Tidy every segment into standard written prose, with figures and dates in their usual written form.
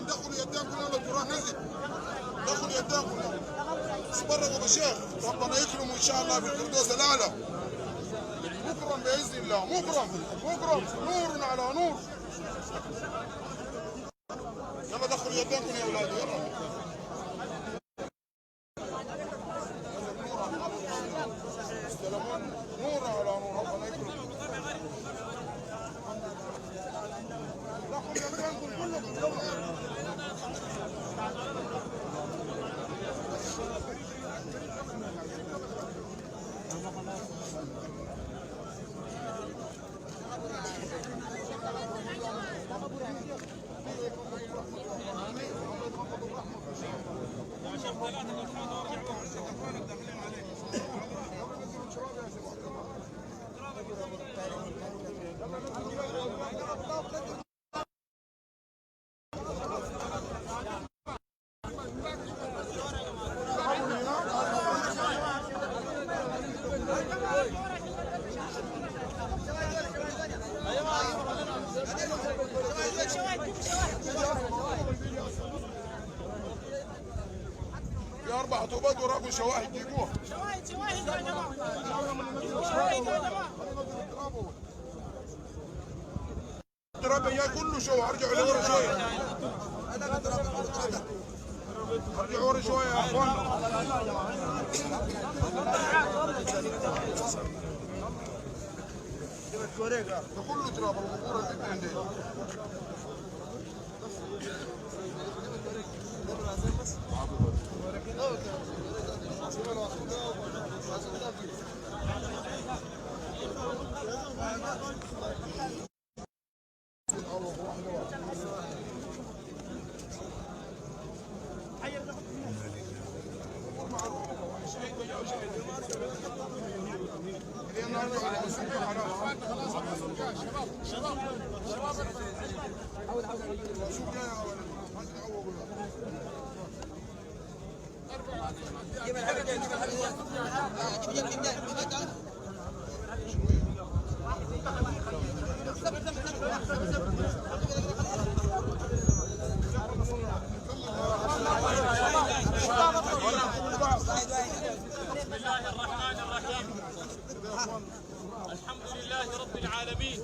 دخلوا يداكم يلا القرآن نزل. دخلوا يداكم تبركوا بالشيخ، ربنا يكرمه ان شاء الله بالفردوس الاعلى. مكرم باذن الله، مكرم نور على نور. يلا دخلوا يداكم يا اولادي يلا. نور على نور ربنا يكرمه. دخلوا يداكم كلكم يلا. في 4 طوبات وراكم شواهد جيبوها. شواهد يا جماعه. شواهد يا جماعه. التراب يا كله شو ارجعوا لورا شويه. ارجعوا ورا شويه يا اخوانا. ده كله تراب القبور اللي عندنا. الحمد لله رب العالمين،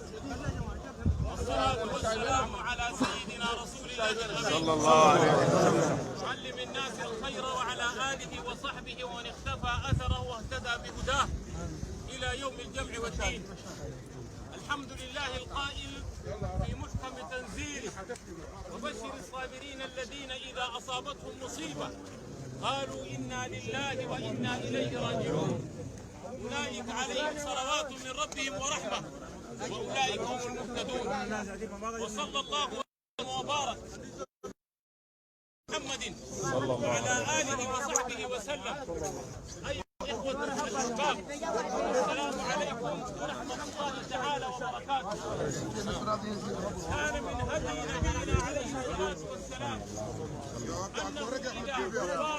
والصلاة والسلام على سيدنا رسول الله صلى الله عليه وسلم معلم الناس الخير وعلى آله وصحبه ومن اختفى أثره واهتدى بهداه إلى يوم الجمع والدين. الحمد لله القائل في محكم تنزيله: وبشر الصابرين الذين إذا أصابتهم مصيبة قالوا إنا لله وإنا إليه راجعون، أولئك عليهم صلوات من ربهم ورحمة وأولئك هم المهتدون. وصلى الله وبارك محمد وعلى آله وصحبه وسلم. أيها الإخوة الأحباب، السلام عليكم ورحمة الله تعالى وبركاته. كان من هدي نبينا عليه الصلاة والسلام أنه إذا يرى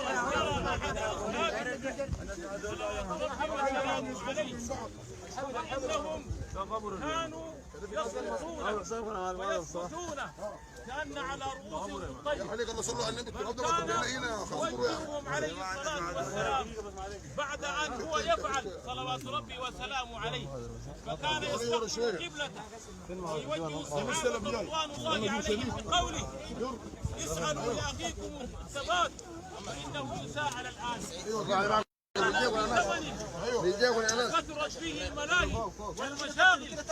أحد أصحابه والسلام عليه فإنهم كانوا يصرخون ويسجدون كأن على رؤوسهم الطير، ويذكرهم عليه الصلاة والسلام بعد أن هو يفعل صلوات ربي وسلامه عليه، فكان يستقبل قبلته ويوجه الصحابة رضوان الله عليهم بقوله: اسألوا لأخيكم الثبات فإنه يساءل الآن. كثرت فيه الملاهي والمشاغل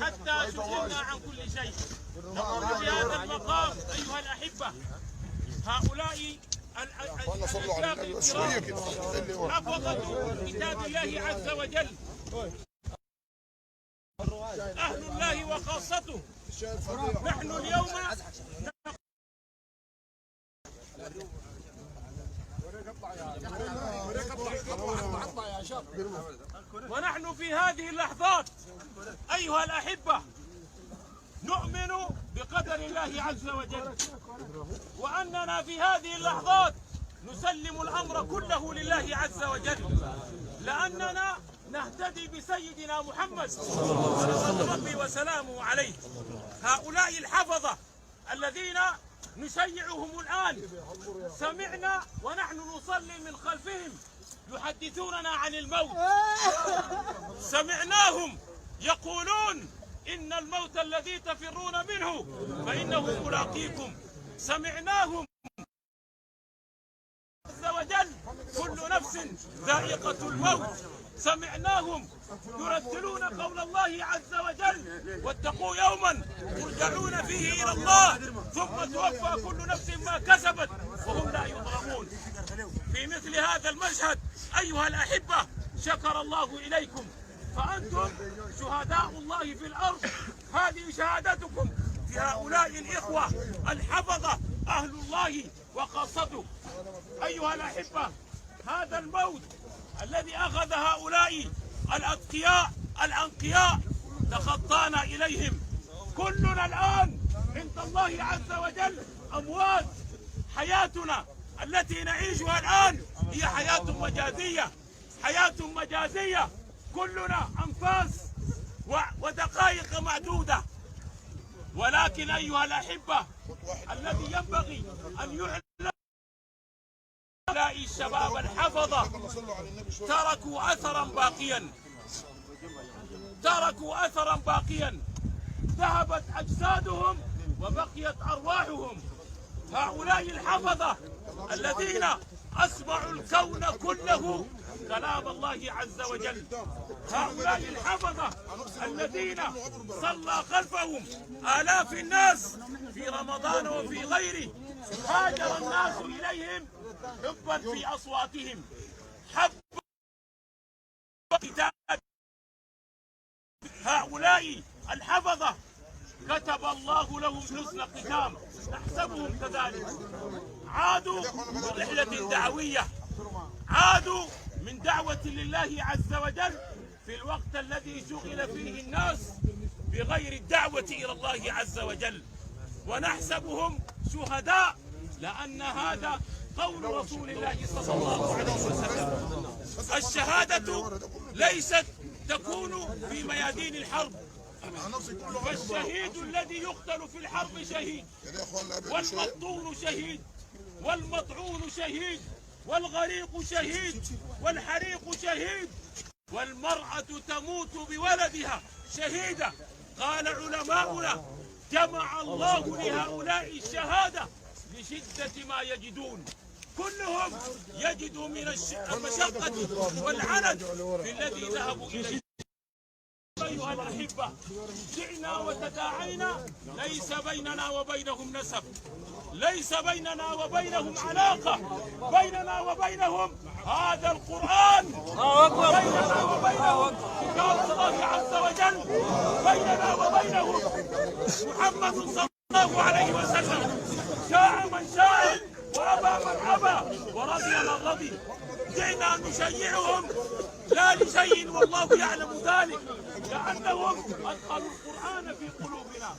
حتى شغلنا عن كل شيء. نقول في هذا المقام أيها الأحبة، هؤلاء حفظة كتاب الله عز وجل، أهل الله وخاصته. نحن اليوم ونحن في هذه اللحظات أيها الأحبة نؤمن بقدر الله عز وجل، وأننا في هذه اللحظات نسلم الأمر كله لله عز وجل، لأننا نهتدي بسيدنا محمد صلى ربي وسلامه عليه. هؤلاء الحفظة الذين نشيعهم الآن سمعنا ونحن نصلي من خلفهم يحدثوننا عن الموت. سمعناهم يقولون: إن الموت الذي تفرون منه فإنه ملاقيكم. سمعناهم عز وجل: كل نفس ذائقة الموت. سمعناهم يرتلون قول الله عز وجل: واتقوا يوما ترجعون فيه إلى الله ثم توفى كل نفس ما كسبت وهم لا يظلمون. في مثل هذا المشهد أيها الأحبة شكر الله إليكم، فأنتم شهداء الله في الأرض. هذه شهادتكم في هؤلاء الإخوة الحفظة أهل الله وخاصته. أيها الأحبة، هذا الموت الذي أخذ هؤلاء الأتقياء الأنقياء تخطانا إليهم. كلنا الآن عند الله عز وجل أموات. حياتنا التي نعيشها الآن هي حياة مجازية، حياة مجازية. كلنا أنفاس ودقائق معدودة. ولكن أيها الأحبة، الذي ينبغي أن يعلم هؤلاء الشباب الحفظة تركوا أثرا باقيا، تركوا أثرا باقيا. ذهبت أجسادهم وبقيت أرواحهم. هؤلاء الحفظة الذين أسمعوا الكون كله كلام الله عز وجل. هؤلاء الحفظة الذين صلى خلفهم آلاف الناس في رمضان وفي غيره، هاجر الناس إليهم حبا في أصواتهم، حبا كتاب. هؤلاء الحفظة كتب الله لهم حسن ختام، نحسبهم كذلك. عادوا من رحلة دعوية، عادوا من دعوة لله عز وجل في الوقت الذي شغل فيه الناس بغير الدعوة إلى الله عز وجل، ونحسبهم شهداء، لأن هذا قول رسول الله صلى الله عليه وسلم. الشهادة ليست تكون في ميادين الحرب، فالشهيد الذي يقتل في الحرب شهيد، والمقتول شهيد، والمطعون شهيد، والغريق شهيد، والحريق شهيد، والمرأة تموت بولدها شهيدة. قال علماؤنا: جمع الله لهؤلاء الشهادة لشدة ما يجدون، كلهم يجدوا من المشقة والعنت في الذي ذهبوا إليه. أيها الأحبة، جئنا وتداعينا، ليس بيننا وبينهم نسب، ليس بيننا وبينهم علاقة، بيننا وبينهم هذا القرآن، بيننا وبينهم كتاب الله عز وجل، بيننا وبينهم محمد صلى الله عليه وسلم. شاء من شاء وأبى من أبى ورضي من رضي. جئنا نشيعهم لا لشيء والله يعلم ذلك، لأنهم أدخلوا القرآن في قلوبنا،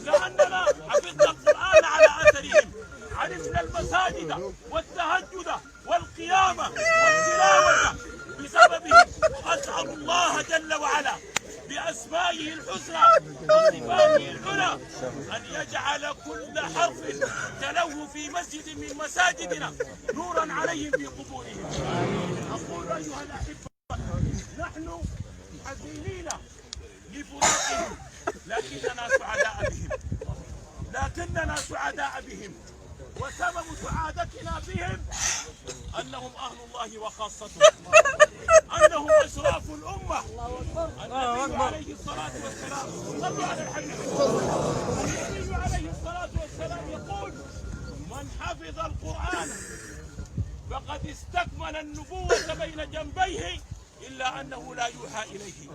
لأننا حفظنا القرآن على أثرهم، عرفنا المساجد والتهجد والقيام والتلاوة بسببهم. أسأل الله جل وعلا بأسمائه الحسنى وصفاته العلى أن يجعل كل حرف تلوه في مسجد من مساجدنا نورا عليهم في قبورهم. أقول أيها الأحبة، نحن حزينين لفراقهم، لكننا سعداء بهم، وسبب سعادتنا بهم أنهم أهل الله وخاصته، أنهم أشراف الأمة. النبي عليه الصلاة والسلام، صلوا على الحبيب، النبي عليه الصلاة والسلام يقول: من حفظ القرآن فقد استكمل النبوة بين جنبيه، إلا أنه لا يوحى إليه.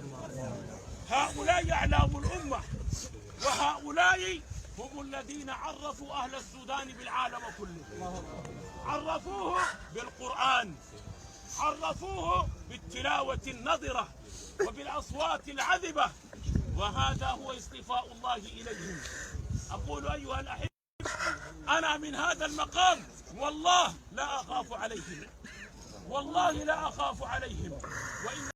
هؤلاء أعلام الأمة، وهؤلاء هم الذين عرفوا أهل السودان بالعالم كله، عرفوه بالقرآن، عرفوه بالتلاوة النضرة وبالأصوات العذبة، وهذا هو اصطفاء الله إليهم. أقول أيها الأحبة، أنا من هذا المقام والله لا أخاف عليهم، والله لا أخاف عليهم، وإن